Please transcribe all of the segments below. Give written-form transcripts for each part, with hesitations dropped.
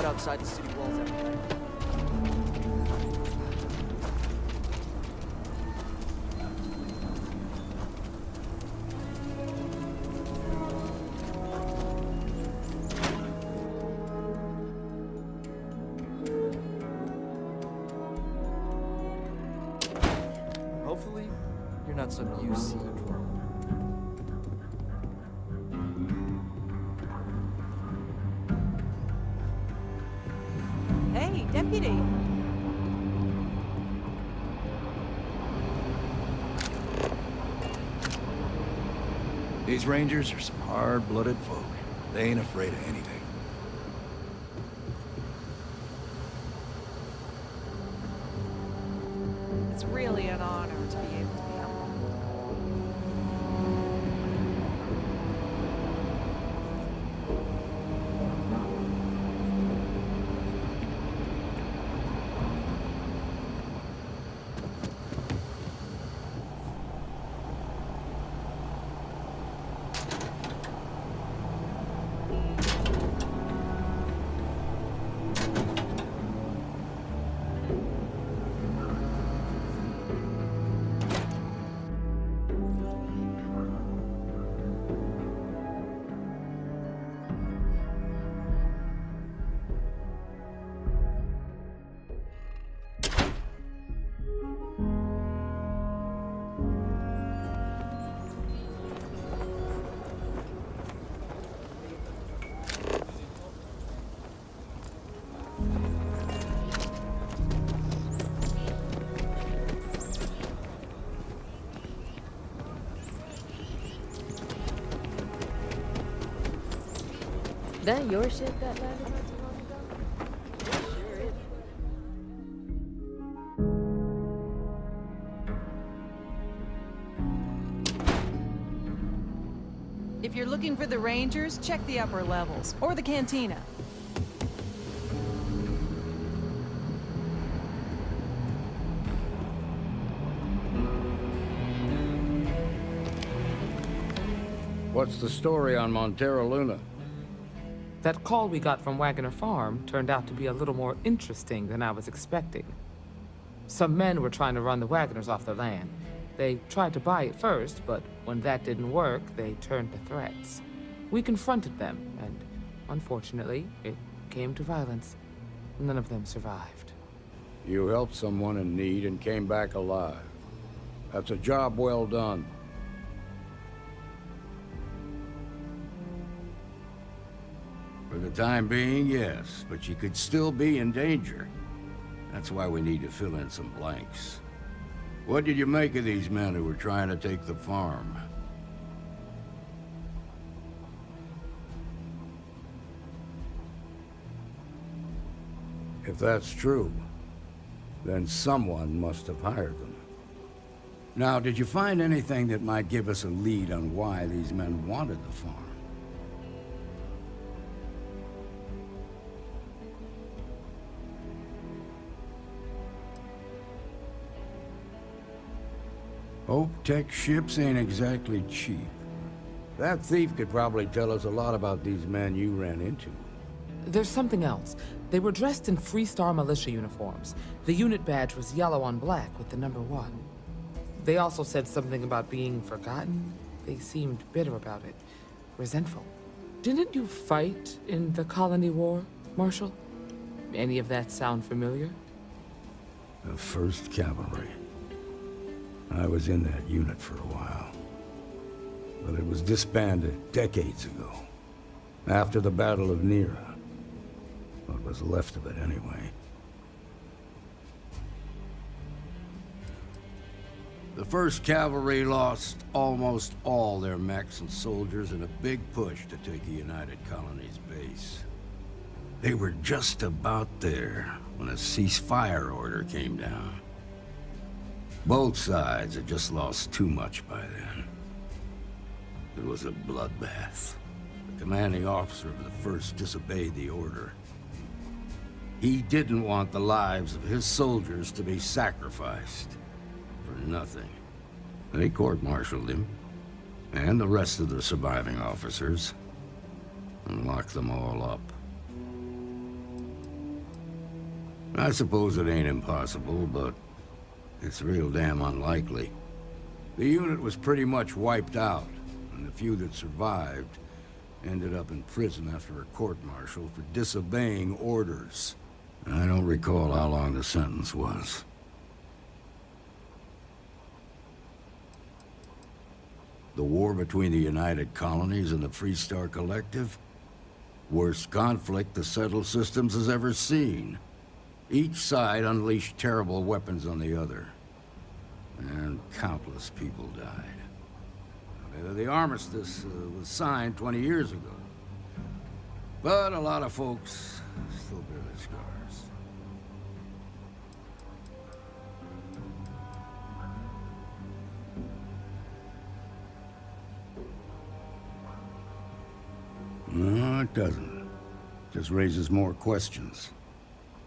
out outside the city walls every day. Hopefully, you're not some UC drone. Hey, deputy. These Rangers are some hard-blooded folk. They ain't afraid of anything. It's really an honor to be able to be helpful. That your shit that landed not too long ago? Sure is. If you're looking for the Rangers, check the upper levels, or the cantina. What's the story on Montero Luna? That call we got from Wagoner Farm turned out to be a little more interesting than I was expecting. Some men were trying to run the Wagoners off their land. They tried to buy it first, but when that didn't work, they turned to threats. We confronted them, and unfortunately, it came to violence. None of them survived. You helped someone in need and came back alive. That's a job well done. For the time being, yes, but you could still be in danger. That's why we need to fill in some blanks. What did you make of these men who were trying to take the farm? If that's true, then someone must have hired them. Now, did you find anything that might give us a lead on why these men wanted the farm? Hope Tech ships ain't exactly cheap. That thief could probably tell us a lot about these men you ran into. There's something else. They were dressed in Freestar militia uniforms. The unit badge was yellow on black with the number 1. They also said something about being forgotten. They seemed bitter about it, resentful. Didn't you fight in the Colony War, Marshal? Any of that sound familiar? The 1st Cavalry. I was in that unit for a while. But it was disbanded decades ago. After the Battle of Nera. What was left of it, anyway. The 1st Cavalry lost almost all their mechs and soldiers in a big push to take the United Colony's base. They were just about there when a ceasefire order came down. Both sides had just lost too much by then. It was a bloodbath. The commanding officer of the 1st disobeyed the order. He didn't want the lives of his soldiers to be sacrificed for nothing. They court-martialed him, and the rest of the surviving officers, and locked them all up. I suppose it ain't impossible, but it's real damn unlikely. The unit was pretty much wiped out, and the few that survived ended up in prison after a court-martial for disobeying orders. I don't recall how long the sentence was. The war between the United Colonies and the Freestar Collective? Worst conflict the settled systems has ever seen. Each side unleashed terrible weapons on the other. And countless people died. The armistice was signed 20 years ago. But a lot of folks still bear their scars. No, it doesn't. Just raises more questions.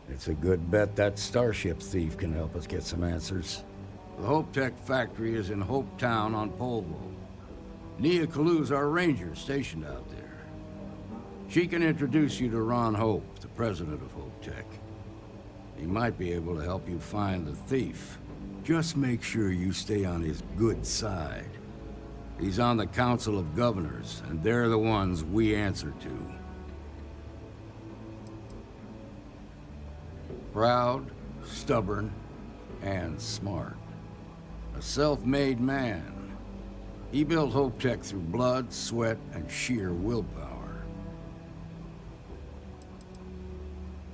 It's a good bet that starship thief can help us get some answers. The Hope Tech factory is in Hope Town on Polvo. Nia Kalu's our ranger stationed out there. She can introduce you to Ron Hope, the president of Hope Tech. He might be able to help you find the thief. Just make sure you stay on his good side. He's on the Council of Governors, and they're the ones we answer to. Proud, stubborn, and smart. A self-made man. He built Hope Tech through blood, sweat, and sheer willpower.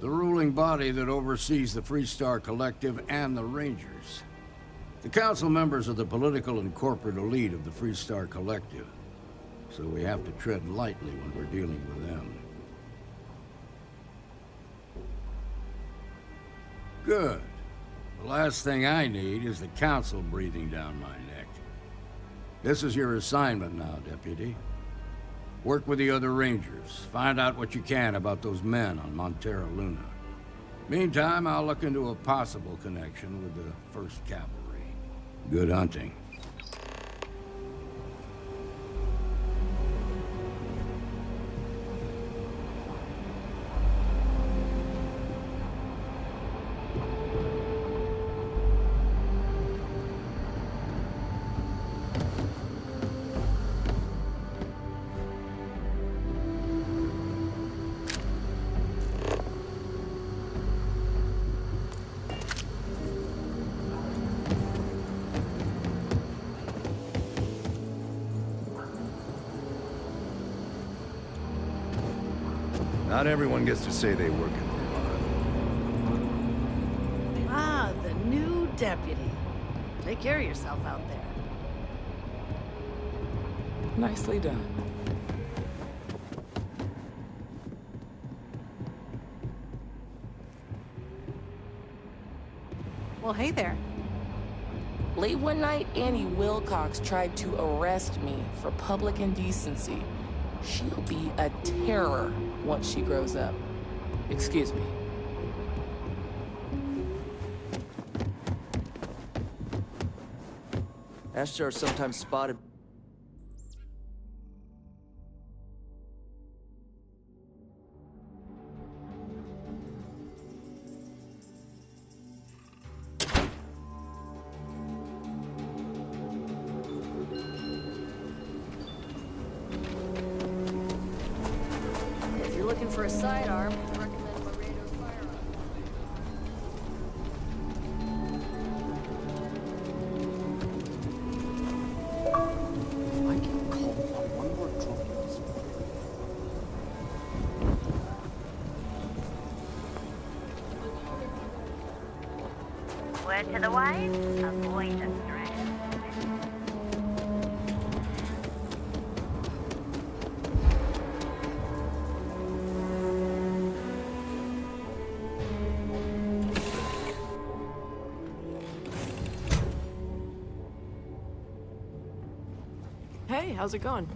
The ruling body that oversees the Freestar Collective and the Rangers. The council members are the political and corporate elite of the Freestar Collective, so we have to tread lightly when we're dealing with them. Good. The last thing I need is the council breathing down my neck. This is your assignment now, Deputy. Work with the other Rangers. Find out what you can about those men on Montera Luna. Meantime, I'll look into a possible connection with the 1st Cavalry. Good hunting. Not everyone gets to say they work in the Ah, the new deputy. Take care of yourself out there. Nicely done. Well, hey there. Late one night, Annie Wilcox tried to arrest me for public indecency. She'll be a terror once she grows up. Excuse me. Ashtar are sometimes spotted. If you're looking for a sidearm, I recommend Laredo's firearm. If I can call on one more drunk in this Word to the wise, avoid the stress. Hey, how's it going?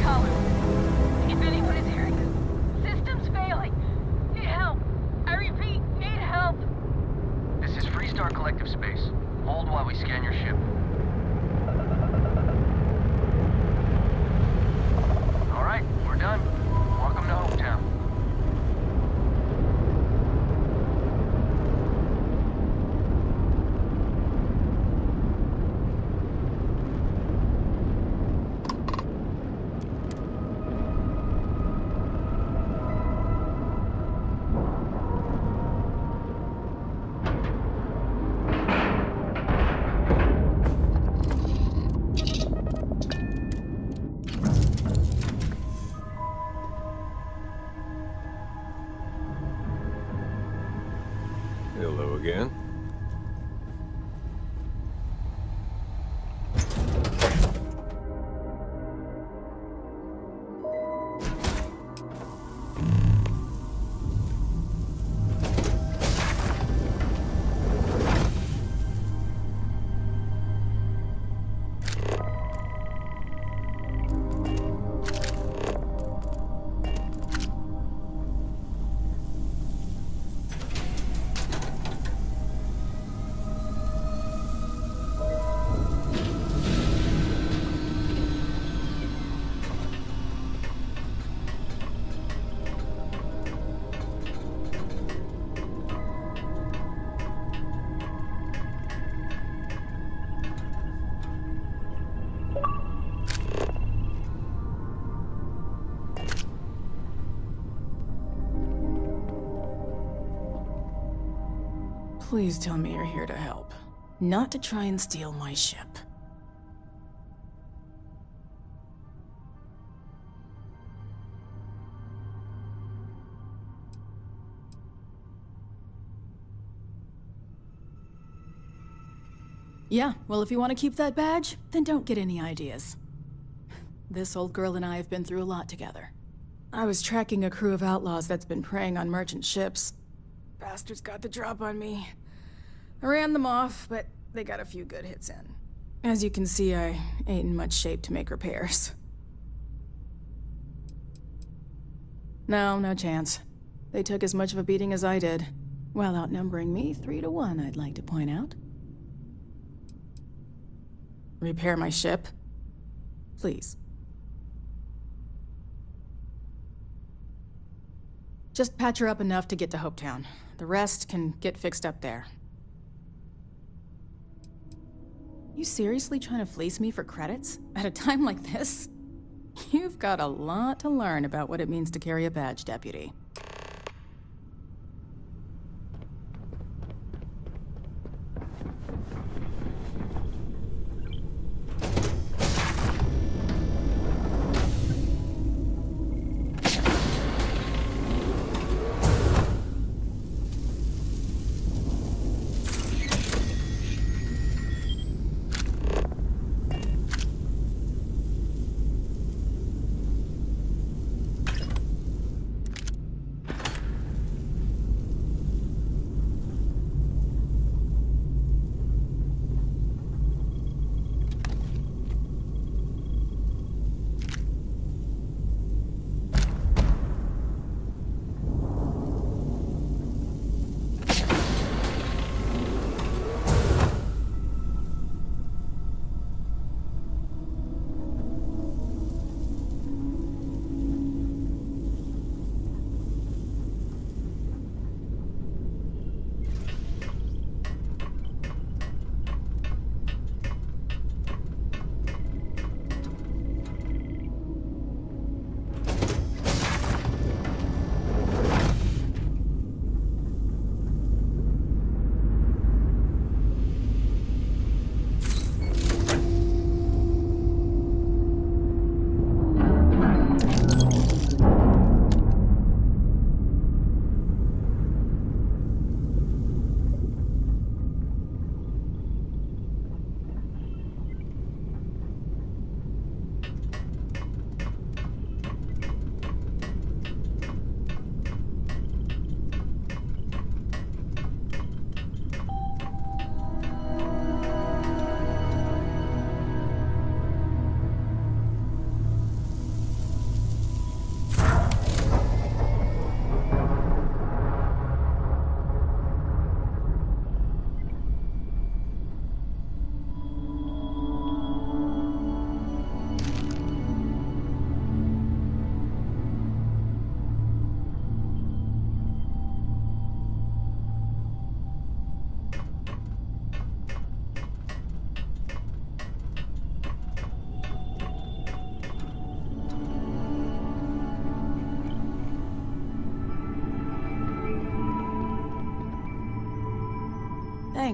colors. If anyone is hearing this, system's failing. Need help. I repeat, need help. This is Freestar Collective Space. Hold while we scan your ship. All right, we're done. Welcome to Hometown. Hello again. Please tell me you're here to help, not to try and steal my ship. Yeah, well, if you want to keep that badge, then don't get any ideas. This old girl and I have been through a lot together. I was tracking a crew of outlaws that's been preying on merchant ships. Bastards got the drop on me. I ran them off, but they got a few good hits in. As you can see, I ain't in much shape to make repairs. No chance. They took as much of a beating as I did, while outnumbering me 3 to 1, I'd like to point out. Repair my ship? Please. Just patch her up enough to get to Hopetown. The rest can get fixed up there. You seriously trying to fleece me for credits? At a time like this? You've got a lot to learn about what it means to carry a badge, Deputy.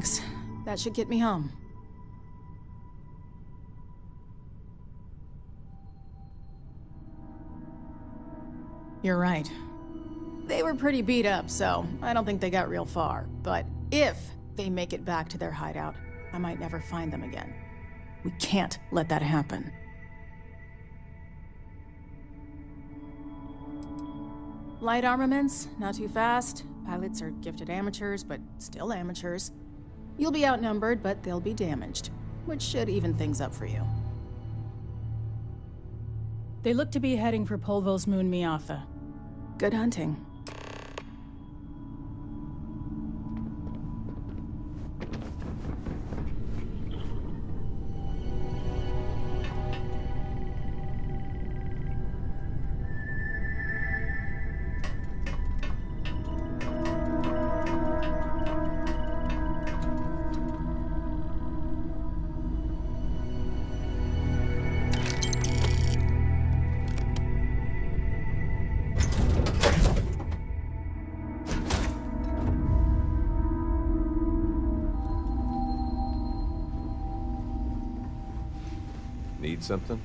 Thanks. That should get me home. You're right. They were pretty beat up, so I don't think they got real far. But if they make it back to their hideout, I might never find them again. We can't let that happen. Light armaments, not too fast. Pilots are gifted amateurs, but still amateurs. You'll be outnumbered, but they'll be damaged, which should even things up for you. They look to be heading for Polvo's moon Miatha. Good hunting. Need something?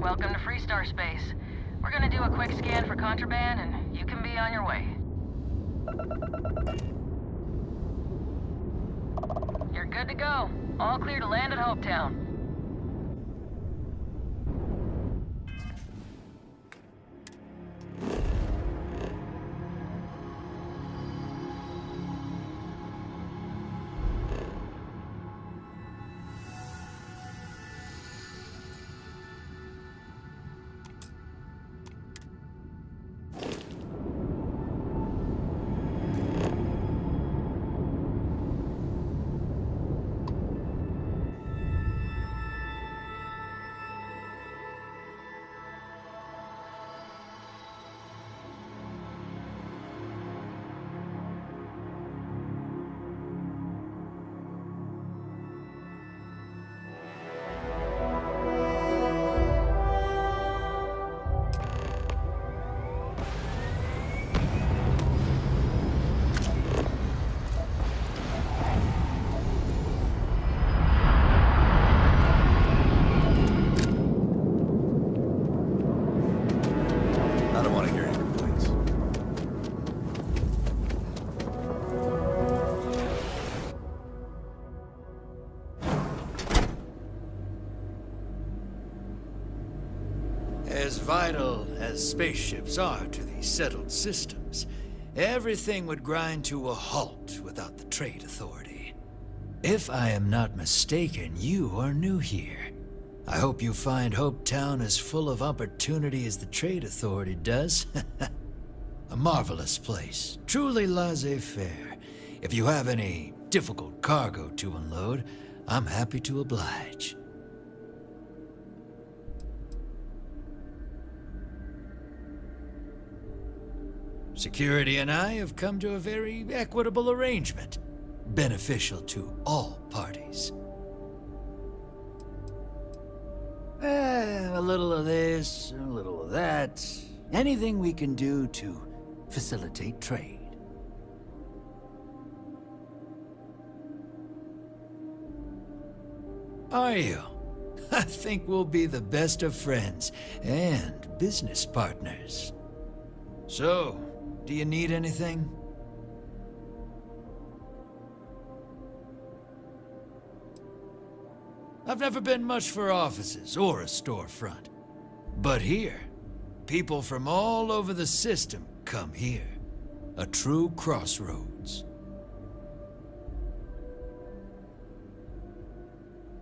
Welcome to Freestar Space. We're gonna do a quick scan for contraband, and you can be on your way. You're good to go. All clear to land at Hopetown. I don't want to hear any complaints. As vital as spaceships are to the settled systems, everything would grind to a halt without the Trade Authority. If I am not mistaken, you are new here. I hope you find Hopetown as full of opportunity as the Trade Authority does. A marvelous place, truly laissez-faire. If you have any difficult cargo to unload, I'm happy to oblige. Security and I have come to a very equitable arrangement, beneficial to all parties. A little of this, a little of that. Anything we can do to facilitate trade. Are you? I think we'll be the best of friends and business partners. So, do you need anything? I've never been much for offices or a storefront. But here, people from all over the system come here. A true crossroads.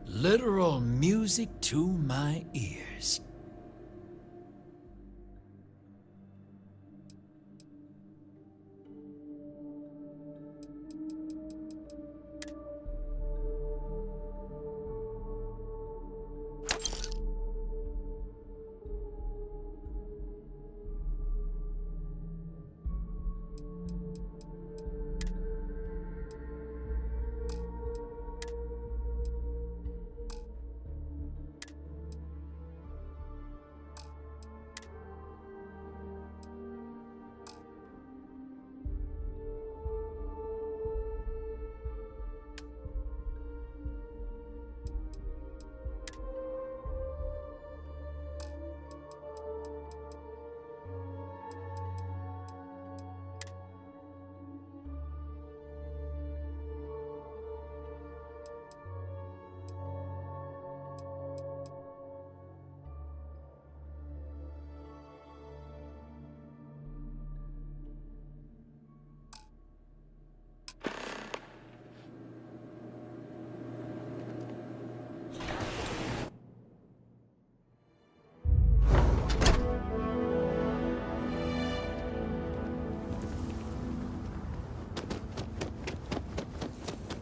Literal music to my ears.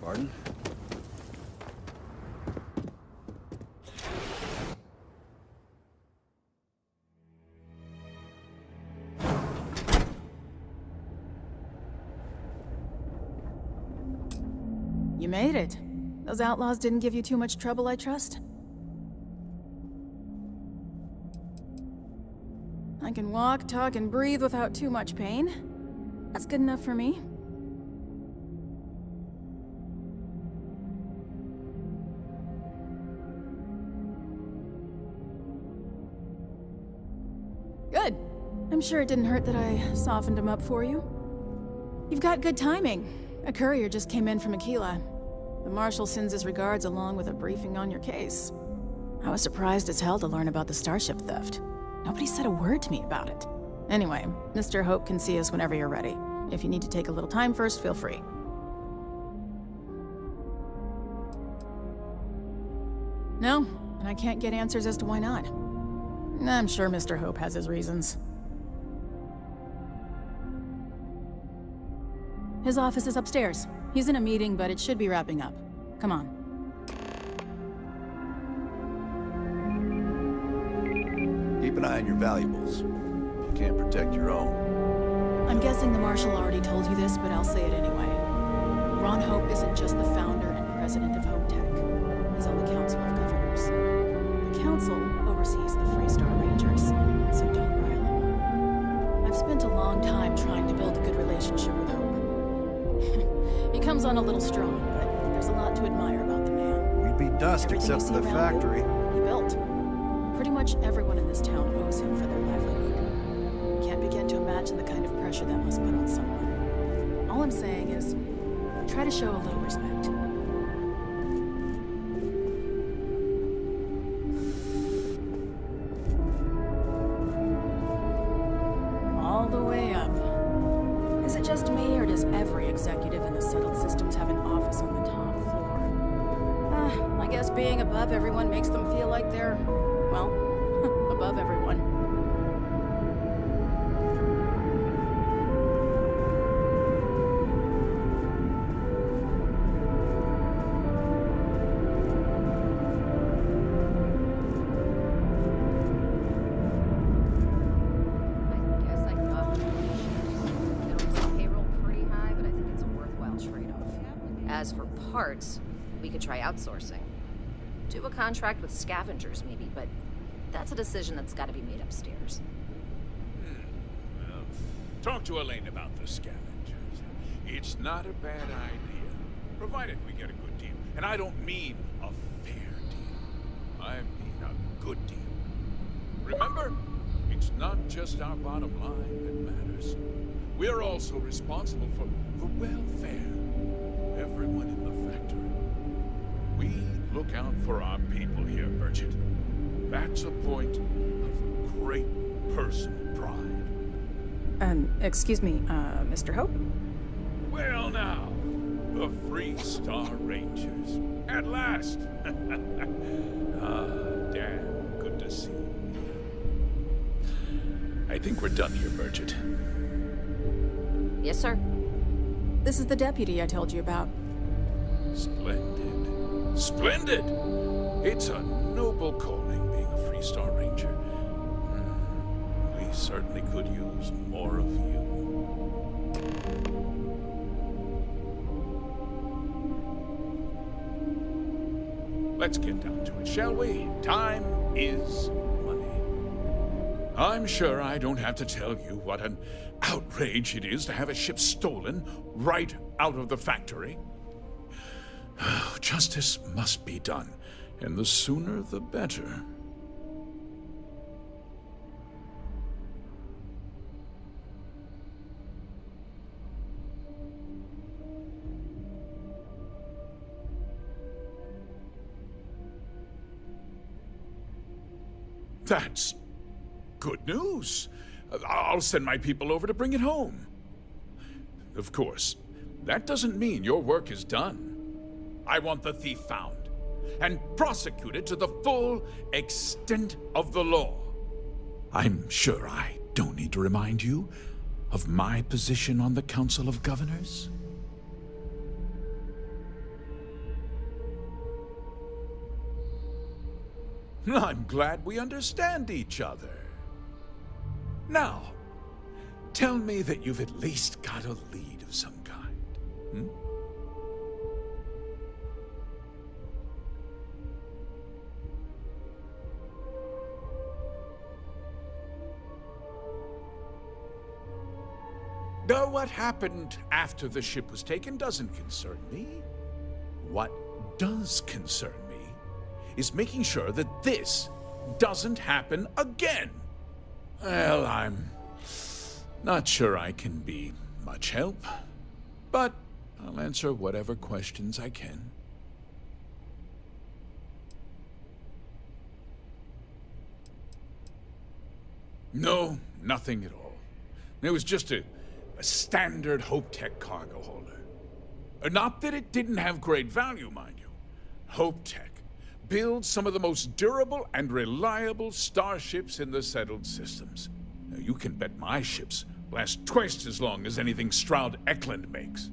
Pardon? You made it. Those outlaws didn't give you too much trouble, I trust? I can walk, talk, and breathe without too much pain. That's good enough for me. Good. I'm sure it didn't hurt that I softened him up for you. You've got good timing. A courier just came in from Aquila. The Marshal sends his regards along with a briefing on your case. I was surprised as hell to learn about the starship theft. Nobody said a word to me about it. Anyway, Mr. Hope can see us whenever you're ready. If you need to take a little time first, feel free. No, and I can't get answers as to why not. I'm sure Mr. Hope has his reasons. His office is upstairs. He's in a meeting, but it should be wrapping up. Come on. Keep an eye on your valuables. You can't protect your own. I'm guessing the Marshal already told you this, but I'll say it anyway. Ron Hope isn't just the founder and president of Hope Tech. He's on the Council of Governors. The Council oversees the Freestar Rangers, so don't rile him up. I've spent a long time trying to build a good relationship with Hope. He comes on a little strong, but there's a lot to admire about the man. We'd be dust Everything except you for see the around factory. him, he built. Pretty much everyone in this town owes him for their livelihood. Can't begin to imagine the kind of pressure that must put on someone. All I'm saying is, try to show a little respect. All the way up. Is it just me, or does every executive in the settled systems have an office on the top floor? I guess being above everyone makes them feel like they're, well, above everyone. As for parts, we could try outsourcing. Do a contract with scavengers, maybe, but that's a decision that's got to be made upstairs. Well, talk to Elaine about the scavengers. It's not a bad idea, provided we get a good deal. And I don't mean a fair deal. I mean a good deal. Remember, it's not just our bottom line that matters. We're also responsible for the welfare. Everyone in the factory. We look out for our people here, Bridget. That's a point of great personal pride. Excuse me, Mr. Hope? Well now, the Freestar Rangers. At last! Damn good to see you. I think we're done here, Bridget. Yes, sir. This is the deputy I told you about. Splendid. Splendid! It's a noble calling being a Freestar Ranger. We certainly could use more of you. Let's get down to it, shall we? Time is money. I'm sure I don't have to tell you what an outrage it is to have a ship stolen right out of the factory. Justice must be done, and the sooner the better. That's good news. I'll send my people over to bring it home. Of course, that doesn't mean your work is done. I want the thief found and prosecuted to the full extent of the law. I'm sure I don't need to remind you of my position on the Council of Governors. I'm glad we understand each other. Now, tell me that you've at least got a lead of some kind. Hmm? Now, what happened after the ship was taken doesn't concern me. What does concern me is making sure that this doesn't happen again. Well, I'm not sure I can be much help. But I'll answer whatever questions I can. No, nothing at all. It was just a standard Hope Tech cargo holder. Not that it didn't have great value, mind you. Hope Tech builds some of the most durable and reliable starships in the settled systems. Now, you can bet my ships last twice as long as anything Stroud Eklund makes.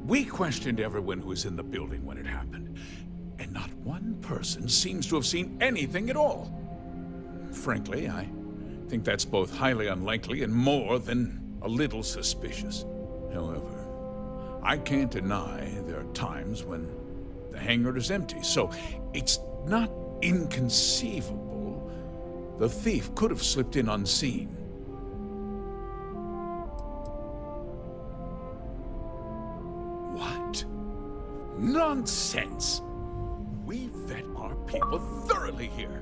We questioned everyone who was in the building when it happened, and not one person seems to have seen anything at all. Frankly, I think that's both highly unlikely and more than a little suspicious. However, I can't deny there are times when the hangar is empty, so it's not inconceivable the thief could have slipped in unseen. What? Nonsense! We vet our people thoroughly here.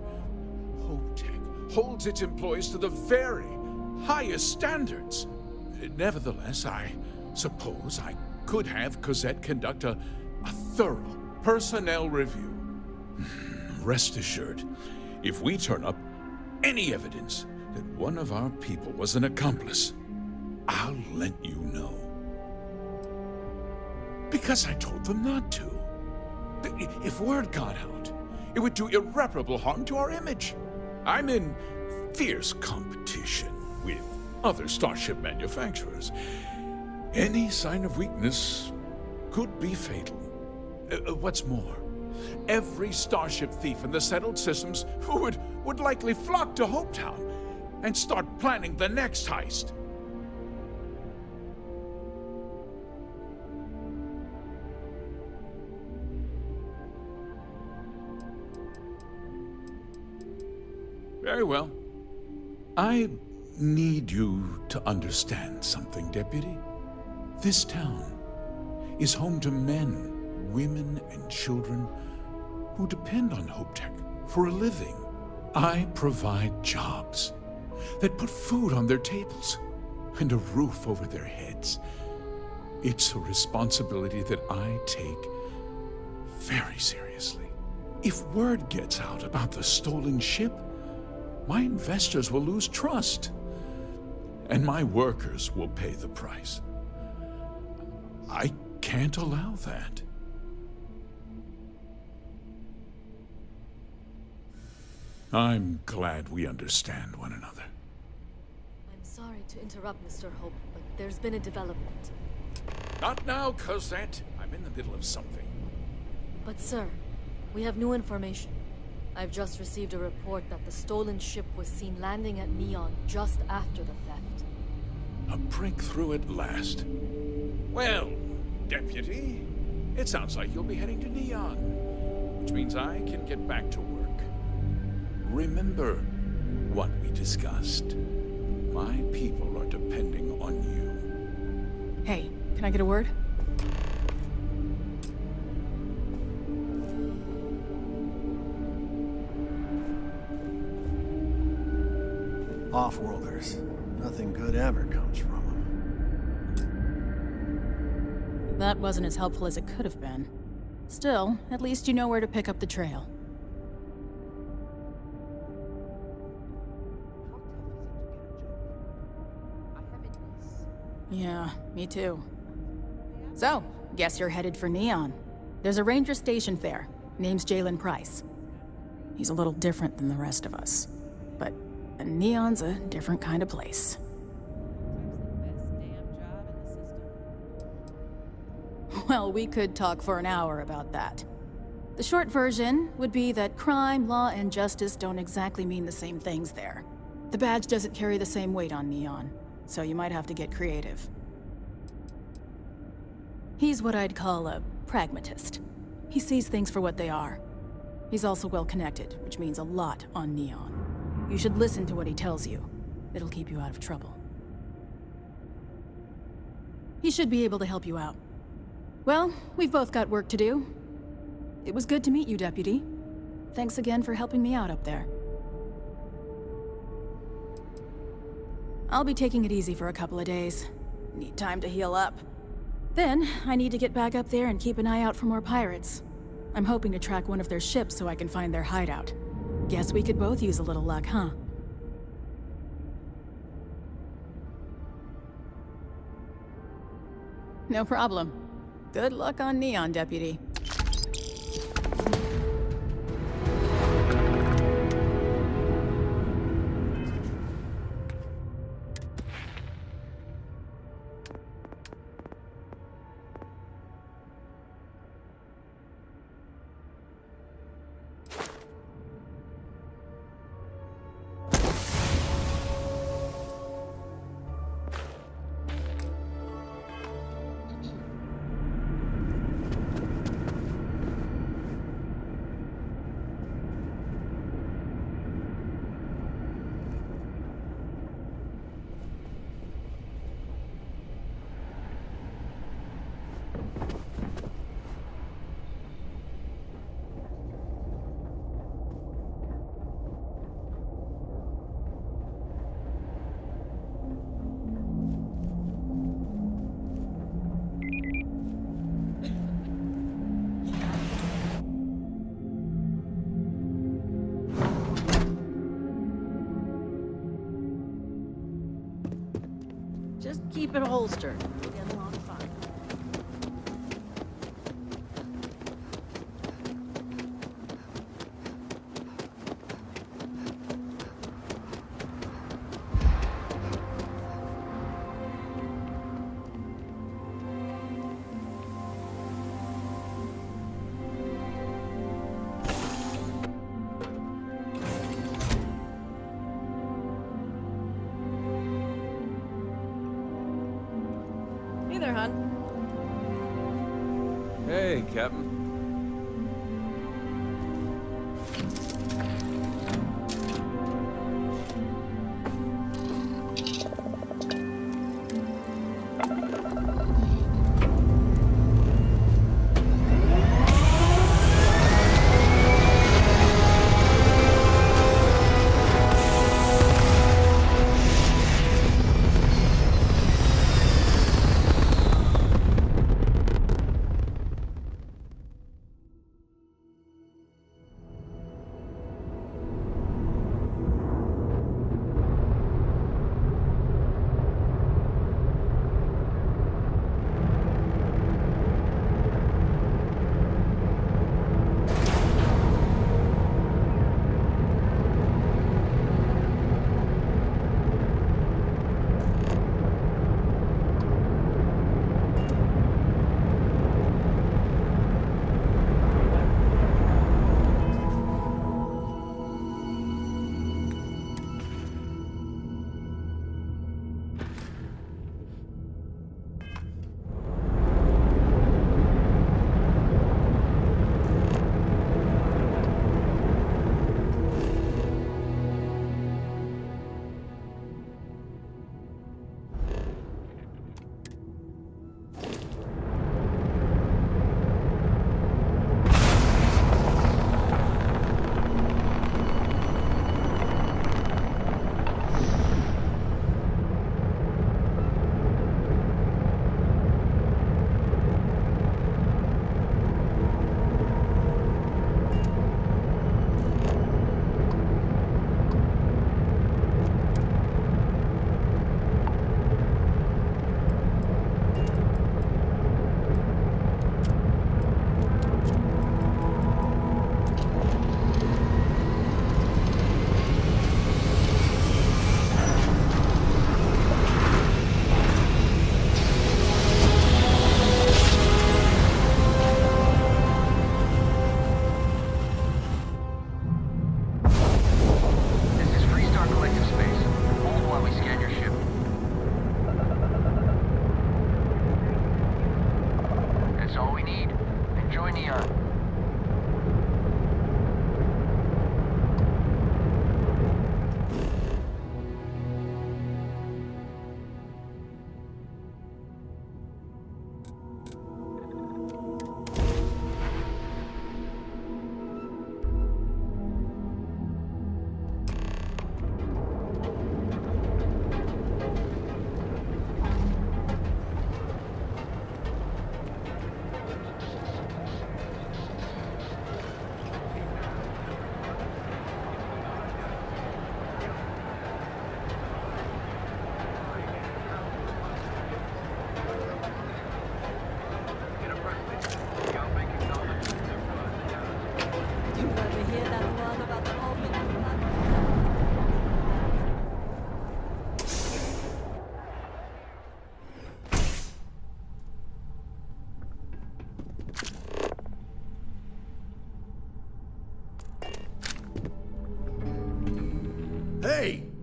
Hope Tech holds its employees to the very highest standards. Nevertheless, I suppose I could have Cosette conduct a thorough personnel review. Rest assured, if we turn up any evidence that one of our people was an accomplice, I'll let you know. Because I told them not to. If word got out, it would do irreparable harm to our image. I'm in fierce competition with other starship manufacturers. Any sign of weakness could be fatal. What's more, every starship thief in the settled systems would likely flock to Hopetown and start planning the next heist. Very well. I need you to understand something, Deputy. This town is home to men, women, and children who depend on Hope Tech for a living. I provide jobs that put food on their tables and a roof over their heads. It's a responsibility that I take very seriously. If word gets out about the stolen ship, my investors will lose trust, and my workers will pay the price. I can't allow that. I'm glad we understand one another. I'm sorry to interrupt, Mr. Hope, but there's been a development. Not now, Cosette. I'm in the middle of something. But sir, we have new information. I've just received a report that the stolen ship was seen landing at Neon just after the theft. A breakthrough at last. Well, Deputy, it sounds like you'll be heading to Neon, which means I can get back to work. Remember what we discussed. My people are depending on you. Hey, can I get a word? Off-worlders. Nothing good ever comes from them. That wasn't as helpful as it could have been. Still, at least you know where to pick up the trail. Yeah, me too. So, guess you're headed for Neon. There's a ranger stationed there. Name's Jalen Price. He's a little different than the rest of us. But Neon's a different kind of place. Well, we could talk for an hour about that. The short version would be that crime, law, and justice don't exactly mean the same things there. The badge doesn't carry the same weight on Neon, so you might have to get creative. He's what I'd call a pragmatist. He sees things for what they are. He's also well-connected, which means a lot on Neon. You should listen to what he tells you. It'll keep you out of trouble. He should be able to help you out. Well, we've both got work to do. It was good to meet you, Deputy. Thanks again for helping me out up there. I'll be taking it easy for a couple of days. Need time to heal up. Then, I need to get back up there and keep an eye out for more pirates. I'm hoping to track one of their ships so I can find their hideout. Guess we could both use a little luck, huh? No problem. Good luck on Neon, Deputy. Just keep it holstered. We'll get along fine. Hey there, hon. Hey, Captain.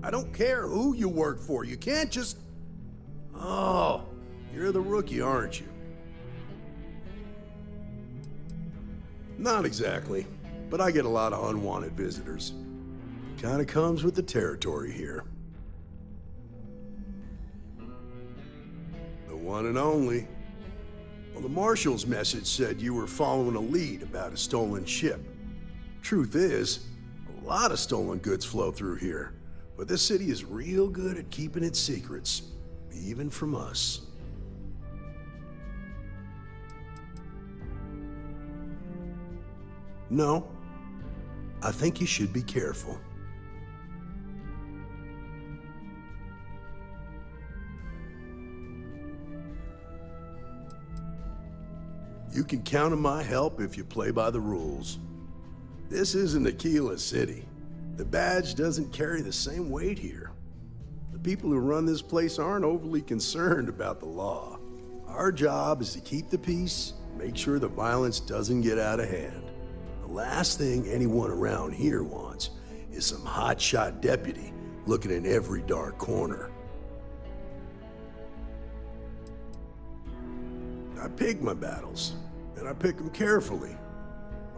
I don't care who you work for. You can't just... Oh, you're the rookie, aren't you? Not exactly, but I get a lot of unwanted visitors. Kinda comes with the territory here. The one and only. Well, the Marshal's message said you were following a lead about a stolen ship. Truth is, a lot of stolen goods flow through here, but this city is real good at keeping its secrets, even from us. No, I think you should be careful. You can count on my help if you play by the rules. This isn't Aquila City. The badge doesn't carry the same weight here. The people who run this place aren't overly concerned about the law. Our job is to keep the peace, make sure the violence doesn't get out of hand. The last thing anyone around here wants is some hotshot deputy looking in every dark corner. I pick my battles, and I pick them carefully.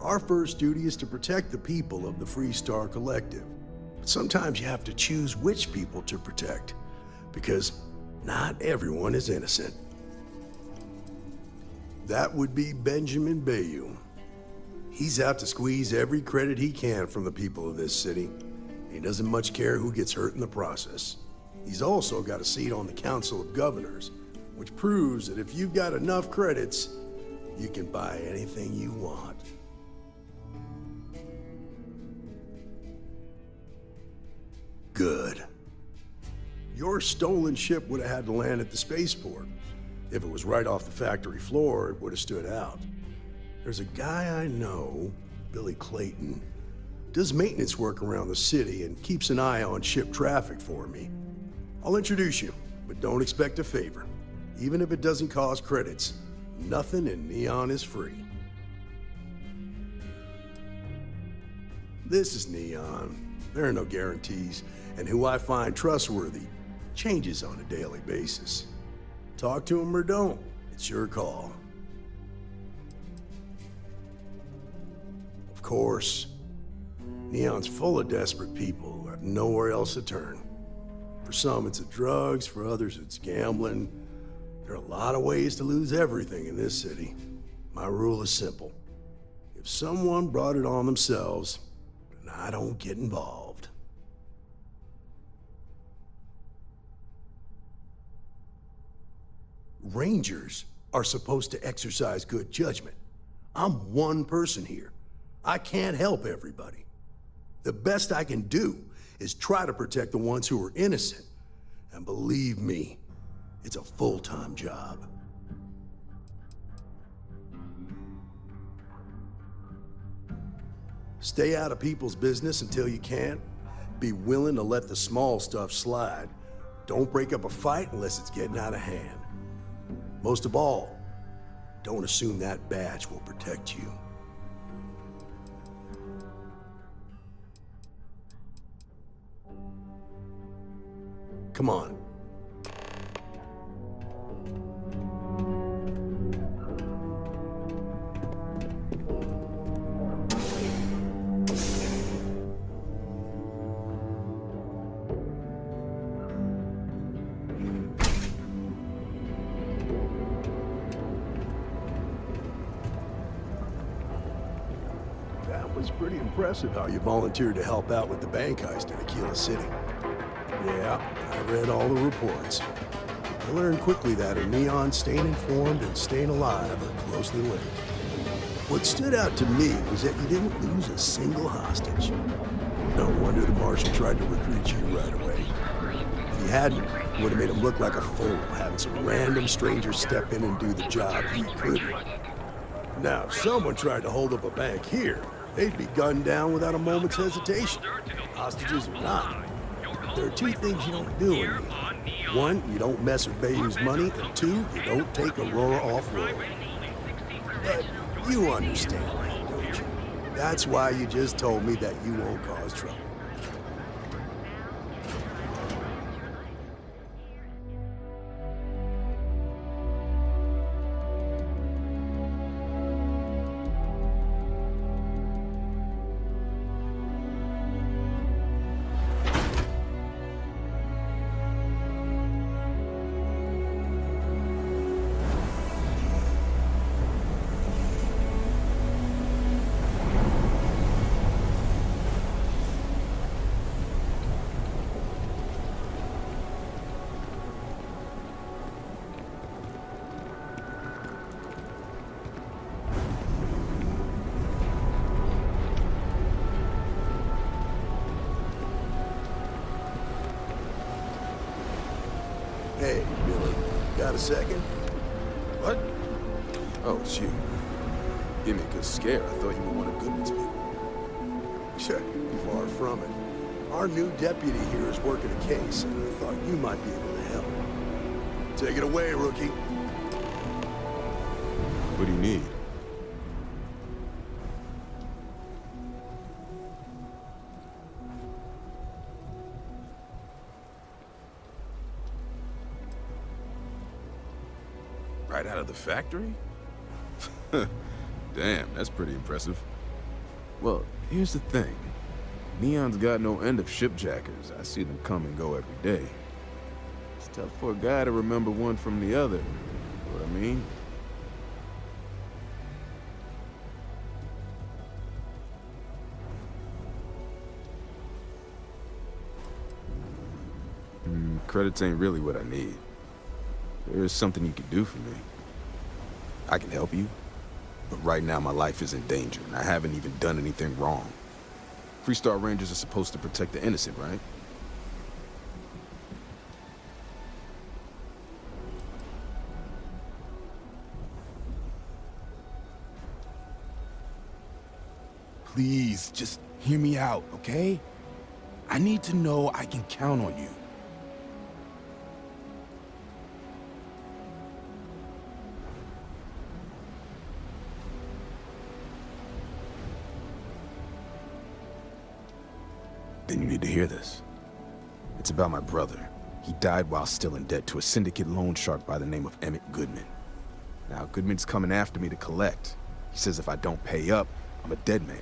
Our first duty is to protect the people of the Freestar Collective. But sometimes you have to choose which people to protect, because not everyone is innocent. That would be Benjamin Bayou. He's out to squeeze every credit he can from the people of this city. He doesn't much care who gets hurt in the process. He's also got a seat on the Council of Governors, which proves that if you've got enough credits, you can buy anything you want. Good. Your stolen ship would have had to land at the spaceport. If it was right off the factory floor, it would have stood out. There's a guy I know, Billy Clayton, does maintenance work around the city and keeps an eye on ship traffic for me. I'll introduce you, but don't expect a favor. Even if it doesn't cost credits, nothing in Neon is free. This is Neon. There are no guarantees, and who I find trustworthy changes on a daily basis. Talk to him or don't, it's your call. Of course, Neon's full of desperate people who have nowhere else to turn. For some, it's the drugs, for others, it's gambling. There are a lot of ways to lose everything in this city. My rule is simple. If someone brought it on themselves, then I don't get involved. Rangers are supposed to exercise good judgment. I'm one person here. I can't help everybody. The best I can do is try to protect the ones who are innocent. And believe me, it's a full-time job. Stay out of people's business until you can. Be willing to let the small stuff slide. Don't break up a fight unless it's getting out of hand. Most of all, don't assume that badge will protect you. Come on. That was pretty impressive how you volunteered to help out with the bank heist in Aquila City. Yeah, I read all the reports. I learned quickly that in Neon, staying informed and staying alive are closely linked. What stood out to me was that you didn't lose a single hostage. No wonder the Marshal tried to recruit you right away. If he hadn't, it would have made him look like a fool, having some random stranger step in and do the job he couldn't. Now, if someone tried to hold up a bank here, they'd be gunned down without a moment's hesitation. Hostages or not. There are two things you don't do in Neon. One, you don't mess with Bayou's money, and two, you don't take Aurora off-road. But you understand, don't you? That's why you just told me that you won't cause trouble. Got a second? What? Oh, it's you. Give me a good scare. I thought you were one of Goodman's people. Far from it. Our new deputy here is working a case, and I thought you might be able to help. Take it away, rookie. What do you need? Right out of the factory? Damn, that's pretty impressive. Well, here's the thing. Neon's got no end of shipjackers. I see them come and go every day. It's tough for a guy to remember one from the other. You know what I mean? Credits ain't really what I need. There is something you can do for me. I can help you, but right now my life is in danger, and I haven't even done anything wrong. Freestar Rangers are supposed to protect the innocent, right? Please, just hear me out, okay? I need to know I can count on you. Then you need to hear this. It's about my brother. He died while still in debt to a syndicate loan shark by the name of Emmett Goodman. Now, Goodman's coming after me to collect. He says if I don't pay up, I'm a dead man.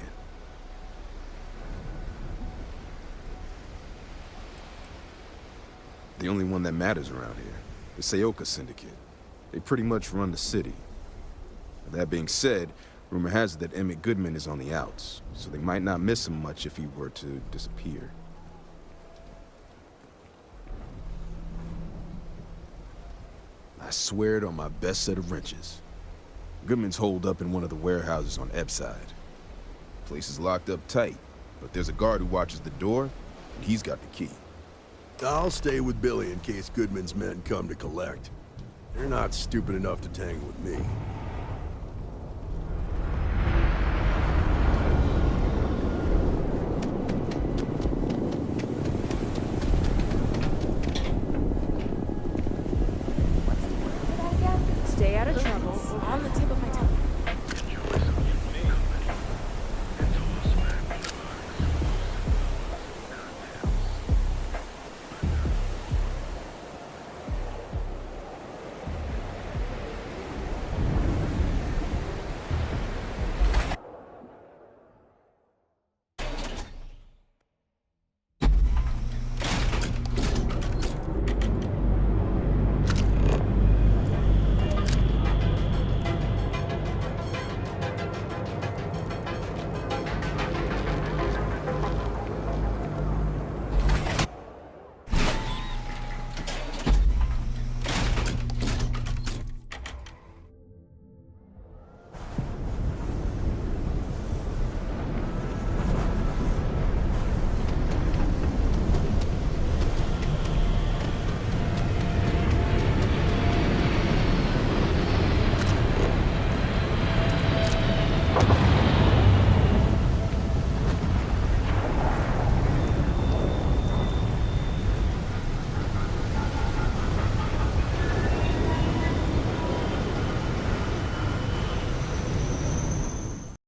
The only one that matters around here, the Seoka Syndicate. They pretty much run the city. That being said, rumor has it that Emmett Goodman is on the outs, so they might not miss him much if he were to disappear. I swear it on my best set of wrenches. Goodman's holed up in one of the warehouses on Ebbside. Place is locked up tight, but there's a guard who watches the door, and he's got the key. I'll stay with Billy in case Goodman's men come to collect. They're not stupid enough to tangle with me. Stay out of trouble. On the tip of my tongue.